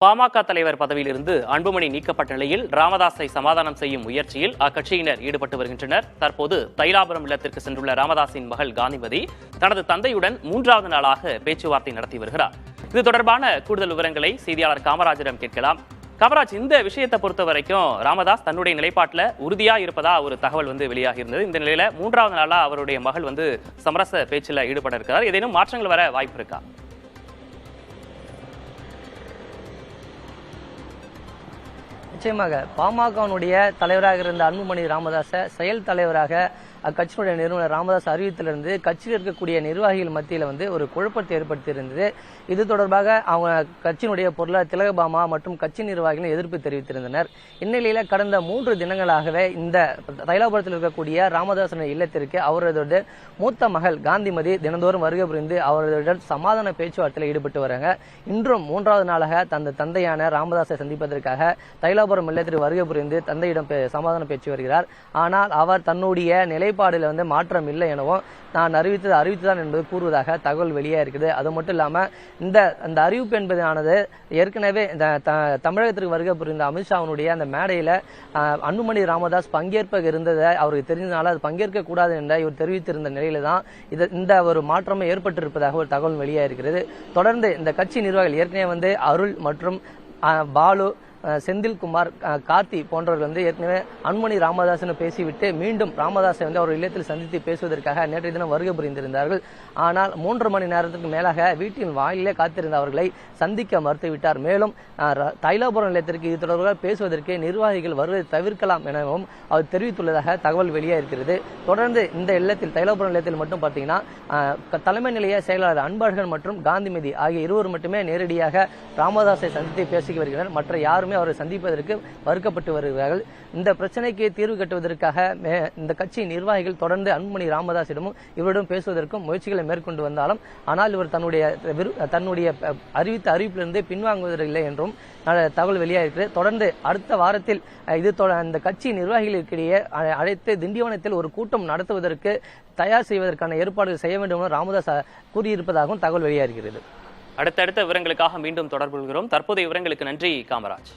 பாமக தலைவர் பதவியிலிருந்து அன்புமணி நீக்கப்பட்ட நிலையில் ராமதாஸை சமாதானம் செய்யும் முயற்சியில் அக்கட்சியினர் ஈடுபட்டு வருகின்றனர். தற்போது தைலாபுரம் இல்லத்திற்கு சென்றுள்ள ராமதாஸின் மகள் காந்திமதி தனது தந்தையுடன் 3வது நாளாக பேச்சுவார்த்தை நடத்தி வருகிறார். இது தொடர்பான கூடுதல் விவரங்களை செய்தியாளர் காமராஜரிடம் கேட்கலாம். காமராஜ், இந்த விஷயத்தை பொறுத்த வரைக்கும் ராமதாஸ் தன்னுடைய நிலைப்பாட்டில் உறுதியா இருப்பதா ஒரு தகவல் வெளியாகி இருந்தது. இந்த நிலையில 3வது நாளா அவருடைய மகள் சமரச பேச்சில் ஈடுபட இருக்கிறார். ஏதேனும் மாற்றங்கள் வர வாய்ப்பு இருக்கா? நிச்சயமாக பாமகனுடைய தலைவராக இருந்த அன்புமணி ராமதாஸை செயல் தலைவராக அக்கட்சியினுடைய நிறுவனர் ராமதாஸ் அறிவித்திலிருந்து கட்சியில் இருக்கக்கூடிய நிர்வாகிகள் மத்தியில் ஒரு குழப்பத்தை ஏற்படுத்தியிருந்தது. இது தொடர்பாக அவங்க கட்சியினுடைய பொருளாளர் திலகபாமா மற்றும் கட்சி நிர்வாகிகளும் எதிர்ப்பு தெரிவித்திருந்தனர். இந்நிலையில கடந்த 3 தினங்களாகவே இந்த தைலாபுரத்தில் இருக்கக்கூடிய ராமதாசன் இல்லத்திற்கு அவரது மூத்த மகள் காந்திமதி தினந்தோறும் வருகை புரிந்து அவர்களுடன் சமாதான பேச்சுவார்த்தையில் ஈடுபட்டு வராங்க. இன்றும் 3வது நாளாக தந்த தந்தையான ராமதாஸை சந்திப்பதற்காக தைலாபுரம் இல்லத்திற்கு வருகை புரிந்து தந்தையிடம் சமாதான பேச்சு வருகிறார். ஆனால் அவர் தன்னுடைய நிலைப்பாடுல மாற்றம் இல்லை எனவும் நான் அறிவித்துதான் என்பது கூறுவதாக தகவல் வெளியே இருக்குது. அது மட்டும் இல்லாம இந்த அறிவிப்பு என்பதானது ஏற்கனவே தமிழகத்திற்கு வருகை புரிந்த அமித்ஷாவுடைய அந்த மேடையில அன்புமணி ராமதாஸ் பங்கேற்ப இருந்ததை அவருக்கு தெரிஞ்சதுனால அது பங்கேற்க கூடாது என்ற இவர் தெரிவித்திருந்த நிலையில தான் இந்த ஒரு மாற்றமே ஏற்பட்டிருப்பதாக ஒரு தகவல் வெளியே இருக்கிறது. தொடர்ந்து இந்த கட்சி நிர்வாகிகள் ஏற்கனவே அருள் மற்றும் பாலு, செந்தில்குமார், கார்த்தி போன்றவர்கள் ஏற்கனவே அன்புமணி ராமதாசன் பேசிவிட்டு மீண்டும் ராமதாஸை அவர் இல்லத்தில் சந்தித்து பேசுவதற்காக நேற்றைய தினம் வருகை புரிந்திருந்தார்கள். ஆனால் 3 மணி நேரத்திற்கு மேலாக வீட்டின் வாயிலே காத்திருந்த அவர்களை சந்திக்க மறுத்துவிட்டார். மேலும் தைலாபுரம் நிலையத்திற்கு இது தொடர்பாக பேசுவதற்கு நிர்வாகிகள் வருவதை தவிர்க்கலாம் எனவும் அவர் தெரிவித்துள்ளதாக தகவல் வெளியே இருக்கிறது. தொடர்ந்து இந்த இல்லத்தில் தைலாபுரம் நிலையத்தில் மட்டும் பார்த்தீங்கன்னா தலைமை நிலைய செயலாளர் அன்பழகன் மற்றும் காந்திமதி ஆகிய இருவர் மட்டுமே நேரடியாக ராமதாஸை சந்தித்து பேசி வருகின்றனர். மற்ற யாருமே அவரை சந்திப்பதற்கு மறுக்கப்பட்டு வருகிறார்கள். இந்த பிரச்சனைக்கு தீர்வு கட்டுவதற்காக இந்த கட்சி நிர்வாகிகள் தொடர்ந்து அன்புமணி ராமதாஸிடமும் இவரிடம் பேசுவதற்கும் முயற்சிகளை மேற்கொண்டு வந்தாலும் ஆனால் இவர் தன்னுடைய அறிவிப்பிலிருந்து பின்வாங்குவதில்லை என்றும் தகவல் வெளியாகிறது. தொடர்ந்து அடுத்த வாரத்தில் இந்த கட்சி நிர்வாகிகளுக்கிடையே அழைத்து திண்டிவனத்தில் ஒரு கூட்டம் நடத்துவதற்கு தயார் செய்வதற்கான ஏற்பாடுகள் செய்ய வேண்டும் என ராமதாஸ் கூறியிருப்பதாகவும் தகவல் வெளியாகிறது. அடுத்தடுத்த விவரங்களுக்காக மீண்டும் தொடர்பு கொள்கிறோம். தற்போதைய விவரங்களுக்கு நன்றி காமராஜ்.